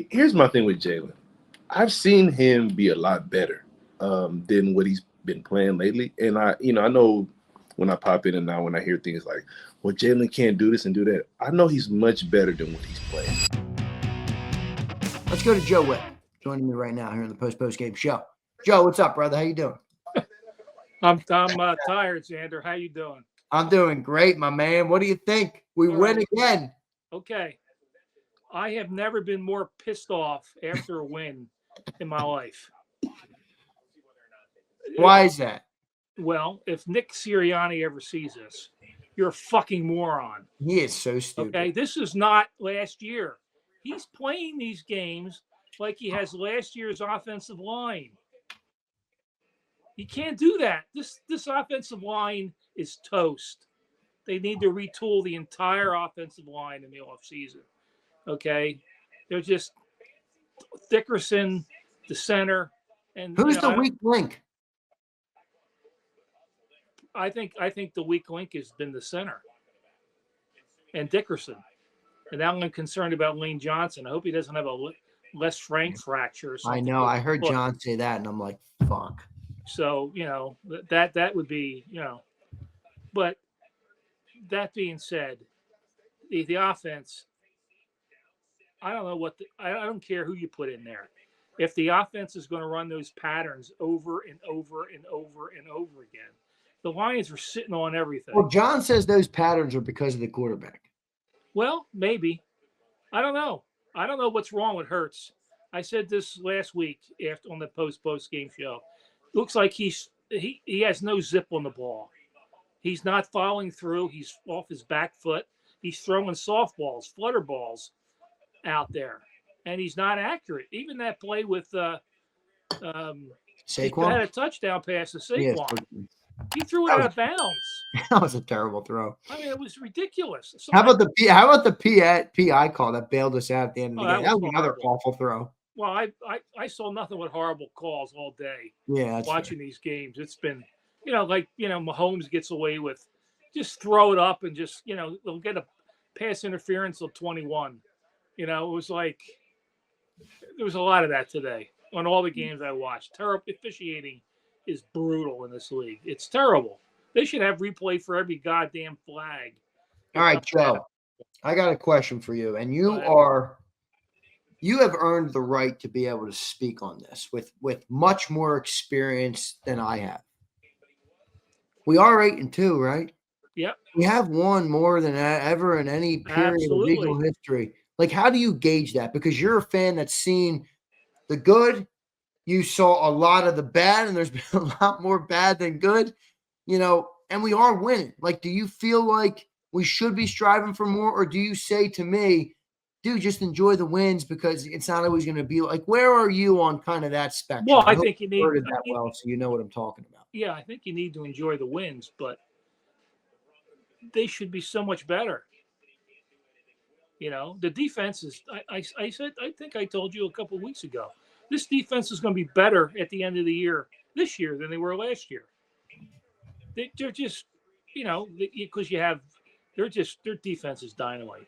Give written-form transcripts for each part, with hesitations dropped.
Here's my thing with Jalen. I've seen him be a lot better than what he's been playing lately. And I know when I pop in and now when I hear things like, well, Jalen can't do this and do that. I know he's much better than what he's playing. Let's go to Joe Witt, joining me right now here in the post game show. Joe, what's up, brother? How you doing? I'm tired, Zander. How you doing? I'm doing great, my man. What do you think? We win again. Okay. I have never been more pissed off after a win in my life. Why is that? Well, if Nick Sirianni ever sees this, you're a fucking moron. He is so stupid. Okay, this is not last year. He's playing these games like he has last year's offensive line. You can't do that. This offensive line is toast. They need to retool the entire offensive line in the offseason. Okay? They're just Dickerson, the center. And who's the weak link? I think the weak link has been the center and Dickerson. And now I'm concerned about Lane Johnson. I hope he doesn't have a Les Frank fracture or something. I know. I heard John say that, and I'm like, fuck. So, that would be, But that being said, the offense, I don't know I don't care who you put in there. If the offense is going to run those patterns over and over and over and over again, the Lions are sitting on everything. Well, John says those patterns are because of the quarterback. Well, maybe. I don't know. I don't know what's wrong with Hurts. I said this last week after on the post game show. Looks like he has no zip on the ball. He's not following through. He's off his back foot. He's throwing softballs, flutter balls out there, and he's not accurate. Even that play with Saquon had a touchdown pass to Saquon. Yeah, he threw it out of bounds. That was a terrible throw. I mean, it was ridiculous. How about the PI call that bailed us out at the end of the game? That was another awful throw. Well, I saw nothing but horrible calls all day. Yeah, watching these games, it's been, Mahomes gets away with just throw it up and just, they'll get a pass interference till 21. It was like there was a lot of that today on all the games I watched. Terrible officiating is brutal in this league. It's terrible. They should have replay for every goddamn flag. All right, Joe, I got a question for you, and you have earned the right to be able to speak on this with much more experience than I have. We are 8-2, right? Yep. We have won more than ever in any period of legal history. Like, how do you gauge that? Because you're a fan that's seen the good. You saw a lot of the bad, and there's been a lot more bad than good, and we are winning. Like, do you feel like we should be striving for more, or do you say to me, dude, just enjoy the wins because it's not always going to be like, where are you on kind of that spectrum? Well, I think you need that well, so you know what I'm talking about. Yeah, I think you need to enjoy the wins, but they should be so much better. The defense is, I think I told you a couple of weeks ago, this defense is going to be better at the end of the year this year than they were last year. They're just, because their defense is dynamite.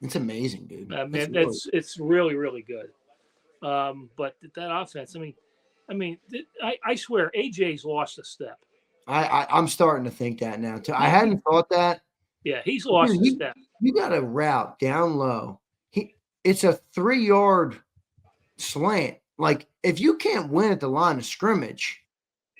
It's amazing, dude. It's really, really good. But that offense, I swear AJ's lost a step. I'm starting to think that now too. I hadn't thought that. Yeah, he's lost a step. You got a route down low. It's a 3-yard slant. Like, if you can't win at the line of scrimmage,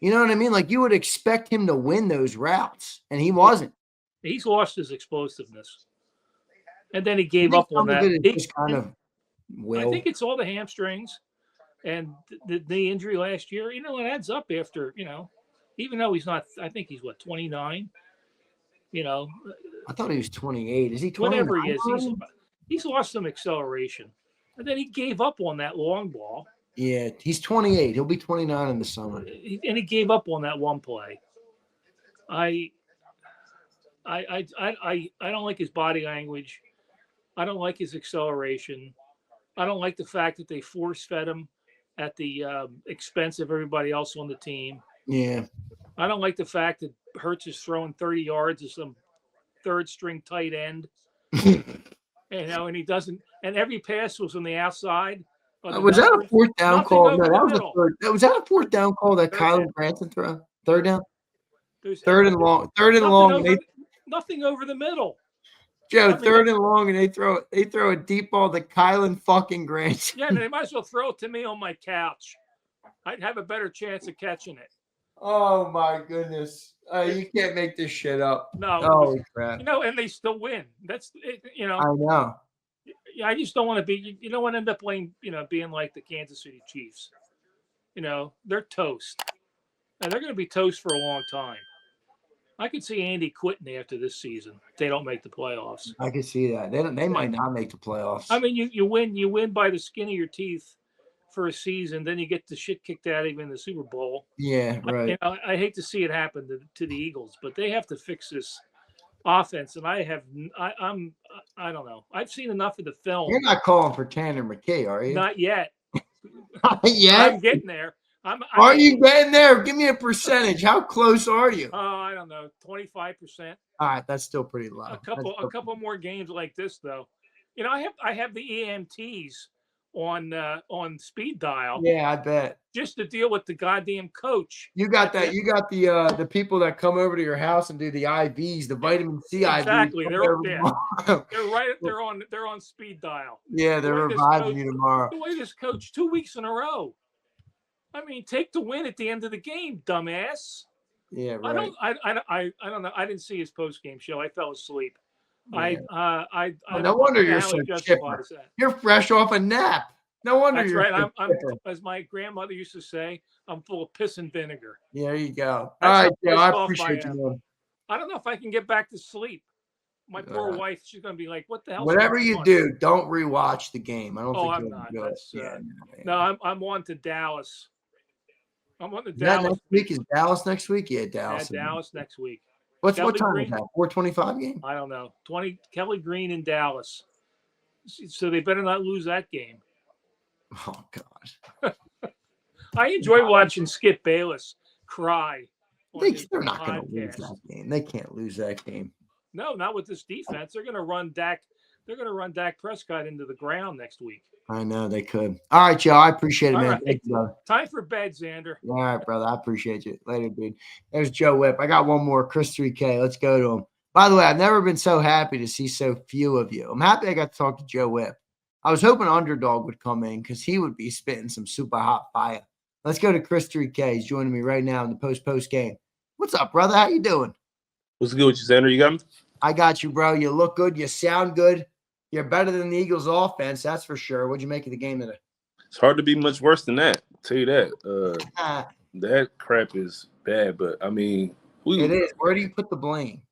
you know what I mean? Like, you would expect him to win those routes, and he wasn't. He's lost his explosiveness. And then he gave up on that. I think it's all the hamstrings and the knee injury last year. It adds up after, even though he's not, I think he's 29. I thought he was 28. Is he 29? Whatever he is, he's lost some acceleration. And then he gave up on that long ball. Yeah, he's 28. He'll be 29 in the summer. And he gave up on that one play. I don't like his body language. I don't like his acceleration. I don't like the fact that they force-fed him at the expense of everybody else on the team. Yeah. I don't like the fact that Hurts is throwing 30 yards as some third-string tight end. And he doesn't. And every pass was on the outside. Was that a fourth down call? No, that was middle. a third. Was that a fourth down call that Kylan Granson threw? Third down. Third and long. Nothing over the middle. Joe, third and long, and they throw a deep ball to Kylan fucking Granson. Yeah, they might as well throw it to me on my couch. I'd have a better chance of catching it. Oh my goodness! You can't make this shit up. No. Holy crap! And they still win. That's it. I know. Yeah, I just don't want to be. You don't want to end up being like the Kansas City Chiefs. They're toast, and they're going to be toast for a long time. I could see Andy quitting after this season if they don't make the playoffs. I can see that. They might not make the playoffs. I mean, you win by the skin of your teeth for a season, then you get the shit kicked out of you in the Super Bowl. Yeah, right. I hate to see it happen to the Eagles, but they have to fix this offense. And I don't know. I've seen enough of the film. You're not calling for Tanner McKay, are you? Not yet. Not yet. I'm getting there. Are you getting there? Give me a percentage. How close are you? I don't know, 25%. All right, that's still pretty low. A couple more games like this, though. I have the EMTs on speed dial. Yeah, I bet. Just to deal with the goddamn coach. You got that. You got the people that come over to your house and do the IVs, the vitamin C IVs. Exactly. They're on speed dial. Yeah, they're reviving you tomorrow. The way this coach 2 weeks in a row. I mean, take the win at the end of the game, dumbass. Yeah, right. I don't know. I didn't see his post game show. I fell asleep. Yeah. No wonder you're so chipper. You're fresh off a nap. No wonder That's you're right. I'm as my grandmother used to say, I'm full of piss and vinegar. There you go. All right, Joe. I appreciate you, man. I don't know if I can get back to sleep. My poor wife, she's gonna be like, "What the hell?" Whatever you do, don't rewatch the game. I don't think I'm not. Yeah, no, I'm on to Dallas. I'm on to Dallas. Next week is Dallas next week. Yeah, Dallas. Yeah, Dallas next week. What time is that? 4:25 game? I don't know. 20 Kelly Green in Dallas. So they better not lose that game. Oh God. I enjoy watching Skip Bayless cry. They're not going to lose that game. They can't lose that game. No, not with this defense. They're going to run Dak. They're going to run Dak Prescott into the ground next week. I know they could. All right, Joe. I appreciate it, man. Right. Thank you, time for bed, Zander. All right, brother. I appreciate you. Later, dude. There's Joe Whipp. I got one more. Chris 3K. Let's go to him. By the way, I've never been so happy to see so few of you. I'm happy I got to talk to Joe Whipp. I was hoping Underdog would come in because he would be spitting some super hot fire. Let's go to Chris 3K. He's joining me right now in the post game. What's up, brother? How you doing? What's good with you, Zander? You got me? I got you, bro. You look good. You sound good. You're better than the Eagles' offense, that's for sure. What'd you make of the game today? It's hard to be much worse than that. I'll tell you that. That crap is bad, but I mean, it is. Where do you put the blame?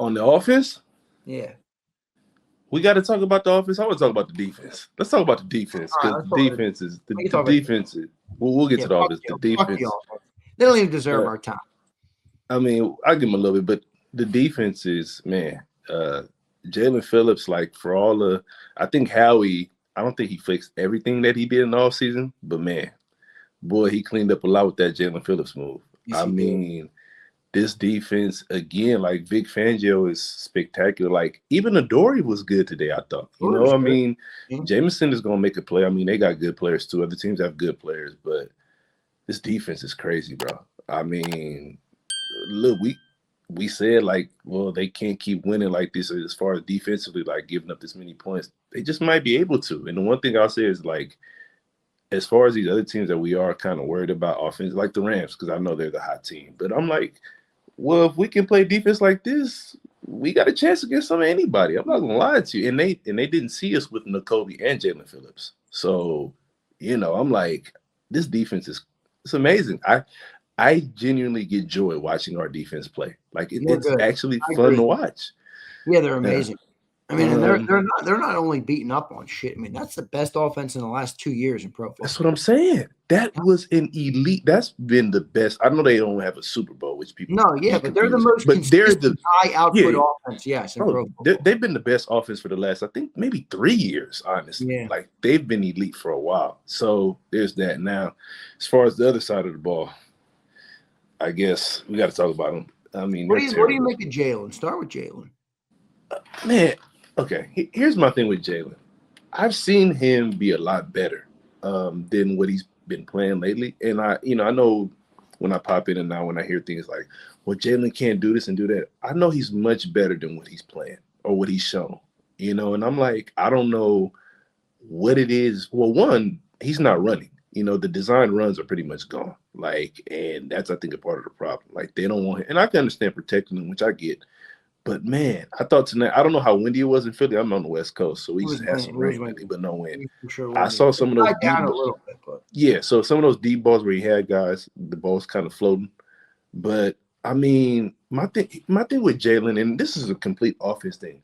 On the offense? Yeah. We got to talk about the offense. I want to talk about the defense. Let's talk about the defense because the defense is the defense. We'll get to the offense. The defense. They don't even deserve our time. I mean, I'll give them a little bit, but the defense is, man, Jalen Phillips, like for all the, I think Howie, I don't think he fixed everything that he did in the offseason, but man, boy, he cleaned up a lot with that Jalen Phillips move. Yes, I mean, this defense, again, like Vic Fangio is spectacular. Like even Adoree was good today, I thought. You know, I mean, Jameson is going to make a play. I mean, they got good players too. Other teams have good players, but this defense is crazy, bro. I mean, look, we said like, well, they can't keep winning like this as far as defensively, like giving up this many points. They just might be able to. And the one thing I'll say is like, as far as these other teams that we are kind of worried about offense, like the Rams, because I know they're the hot team. But I'm like, well, if we can play defense like this, we got a chance against anybody. I'm not gonna lie to you. And they didn't see us with Nakobe and Jalen Phillips. So, you know, I'm like, this defense it's amazing. I genuinely get joy watching our defense play. Like it's actually fun to watch. Yeah, they're amazing. I mean, and they're not only beating up on shit. I mean, that's the best offense in the last 2 years in pro football. That's what I'm saying. That was an elite. That's been the best. I know they don't have a Super Bowl, which people. No, yeah, but they're the most. But they're the high output offense. Yes, in pro football. They've been the best offense for the last, I think, maybe 3 years. Honestly, like they've been elite for a while. So there's that. Now, as far as the other side of the ball, I guess we got to talk about them. I mean, what do you make of Jalen? Start with Jalen. Man, Okay, here's my thing with Jalen. I've seen him be a lot better than what he's been playing lately. And I know when I pop in and now when I hear things like, well, Jalen can't do this and do that, I know he's much better than what he's playing or what he's shown. And I'm like, I don't know what it is. Well, one, he's not running. The design runs are pretty much gone. And that's, I think, a part of the problem. Like, they don't want him. And I can understand protecting him, which I get. But man, I thought tonight, I don't know how windy it was in Philly. I'm on the West Coast, so we used to have some rain lately, but no wind. I saw some of those deep, yeah. So some of those deep balls where he had guys, the ball's kind of floating. But I mean, my thing with Jalen, and this is a complete offense thing.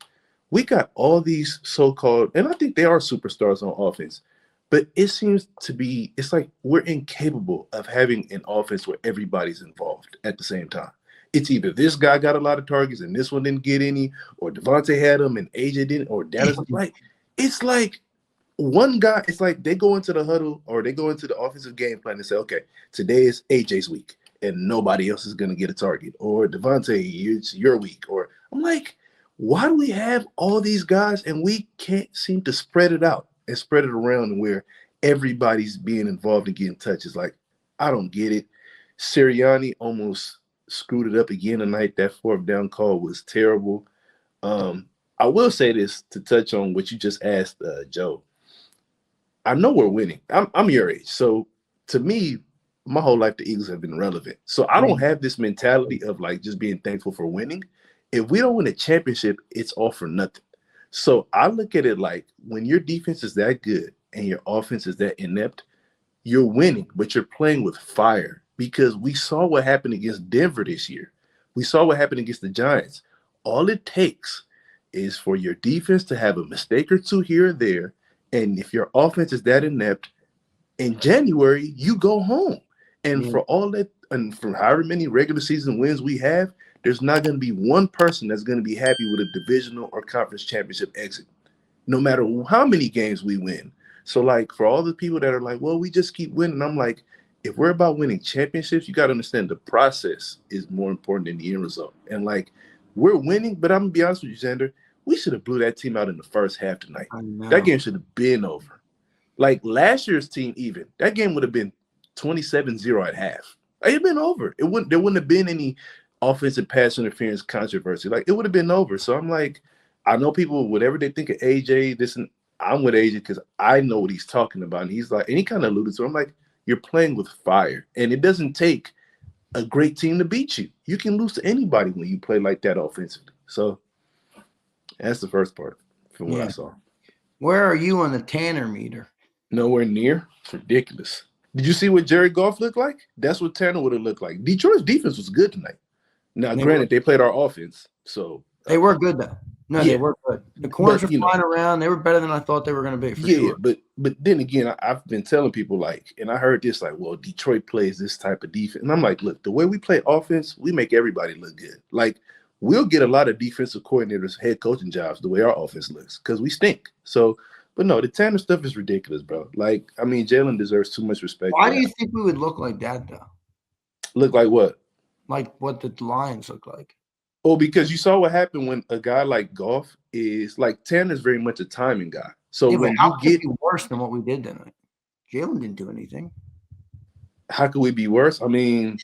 We got all these so-called, and I think they are superstars on offense, but it seems to be, it's like we're incapable of having an offense where everybody's involved at the same time. It's either this guy got a lot of targets and this one didn't get any, or Devontae had them and AJ didn't, or Dallas. It's like one guy, it's like they go into the huddle or they go into the offensive game plan and say, okay, today is AJ's week and nobody else is going to get a target. Or Devontae, it's your week. Or I'm like, why do we have all these guys and we can't seem to spread it out and spread it around where everybody's being involved and getting touches? Like, I don't get it. Sirianni almost screwed it up again tonight. That fourth down call was terrible. I will say this to touch on what you just asked, Joe. I know we're winning. I'm your age. So to me, my whole life, the Eagles have been relevant. So I don't have this mentality of like just being thankful for winning. If we don't win a championship, it's all for nothing. So I look at it like when your defense is that good and your offense is that inept, you're winning, but you're playing with fire because we saw what happened against Denver this year. We saw what happened against the Giants. All it takes is for your defense to have a mistake or two here or there. And if your offense is that inept, in January, you go home. And for all that, and for however many regular season wins we have, there's not going to be one person that's going to be happy with a divisional or conference championship exit, no matter how many games we win. So, like, for all the people that are like, well, we just keep winning, I'm like, if we're about winning championships, you got to understand the process is more important than the end result. And, like, we're winning, but I'm going to be honest with you, Zander, we should have blew that team out in the first half tonight. That game should have been over. Like last year's team, even that game would have been 27-0 at half. It'd been over. There wouldn't have been any offensive pass interference controversy. Like it would have been over. So I'm like, I know people, whatever they think of AJ, I'm with AJ because I know what he's talking about. And he's like, and he kind of alluded to it. I'm like, you're playing with fire. And it doesn't take a great team to beat you. You can lose to anybody when you play like that offensively. So that's the first part from what I saw. Where are you on the Tanner meter? Nowhere near. It's ridiculous. Did you see what Jared Goff looked like? That's what Tanner would have looked like. Detroit's defense was good tonight. Now, granted, they played our offense, so they were good though. No, they were good. The corners were flying around. They were better than I thought they were going to be. For sure. But then again, I've been telling people and I heard this well, Detroit plays this type of defense, and I'm like, look, the way we play offense, we make everybody look good. Like we'll get a lot of defensive coordinators, head coaching jobs the way our offense looks because we stink. So. But no, the Tanner stuff is ridiculous, bro. Like, I mean, Jalen deserves too much respect. Why do you think we would look like that, though? Look like what? Like what the Lions look like. Oh, because you saw what happened when a guy like Goff is like Tanner's very much a timing guy. So when you get worse than what we did tonight, Jalen didn't do anything. How could we be worse? I mean,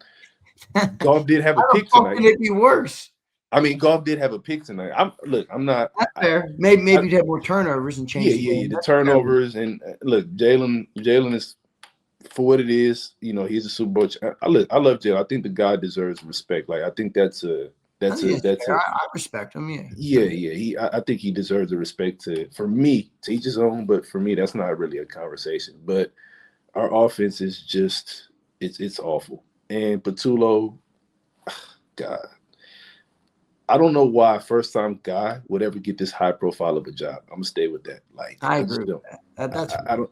Goff did have a pick tonight. How can it be worse? I mean, Goff did have a pick tonight. I'm not. That's fair. Maybe you'd have more turnovers and change. Yeah, the turnovers and look, Jalen is for what it is. He's a Super Bowl. I love Jalen. I think the guy deserves respect. Like I think that's a. I respect him. Yeah. I think he deserves the respect for me to each his own. But for me, that's not really a conversation. But our offense is just it's awful. And Patullo, God. I don't know why a first-time guy would ever get this high profile of a job. I'm gonna stay with that. Like I agree with that. That's I don't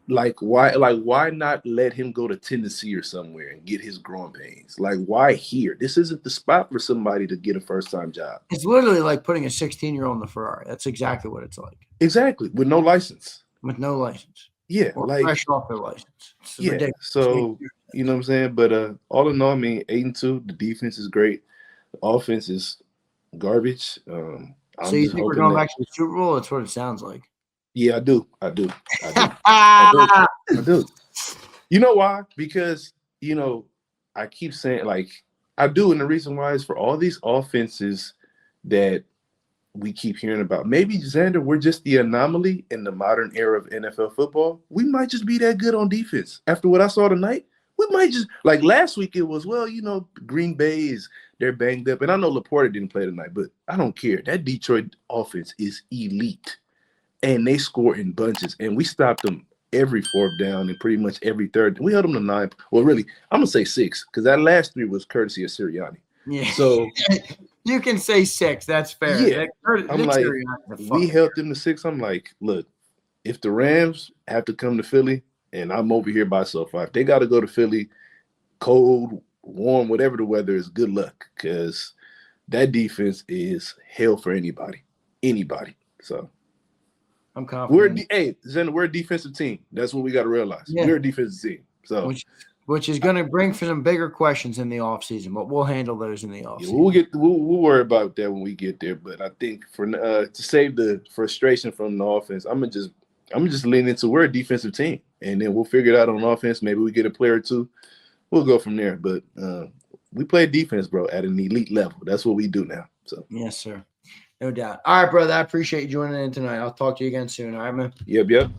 like why not let him go to Tennessee or somewhere and get his growing pains? Like why here? This isn't the spot for somebody to get a first-time job. It's literally like putting a 16-year-old in the Ferrari. That's exactly what it's like. Exactly, with no license. With no license. Yeah, or fresh off their license. It's ridiculous. So you know what I'm saying? But all in all, I mean, 8-2, the defense is great. The offense is garbage. So you think we're going back to the Super Bowl? That's what it sounds like. Yeah, I do. You know why? Because, I keep saying, like, I do, and the reason why is for all these offenses that we keep hearing about. Maybe, Zander, we're just the anomaly in the modern era of NFL football. We might just be that good on defense. After what I saw tonight, we might just, like last week it was, Green Bay they're banged up. And I know Laporta didn't play tonight, but I don't care. That Detroit offense is elite. And they score in bunches. And we stopped them every fourth down and pretty much every third. We held them to 9. Well, really, I'm going to say 6 because that last 3 was courtesy of Sirianni. Yeah. So you can say 6. That's fair. Yeah. I'm like, we held them to 6. I'm like, look, if the Rams have to come to Philly and I'm over here by SoFi, if they got to go to Philly, cold, warm, whatever the weather is, good luck because that defense is hell for anybody. So I'm confident. Zander, we're a defensive team. That's what we got to realize. Yeah. We're a defensive team. So which is going to bring for some bigger questions in the offseason, but we'll handle those in the offseason. Yeah, we'll worry about that when we get there. But I think for to save the frustration from the offense, I'm just lean into we're a defensive team, and then we'll figure it out on offense. Maybe we get a player or two. We'll go from there. But we play defense, bro, at an elite level. That's what we do now. So yes, sir. No doubt. All right, brother. I appreciate you joining in tonight. I'll talk to you again soon. All right, man. Yep.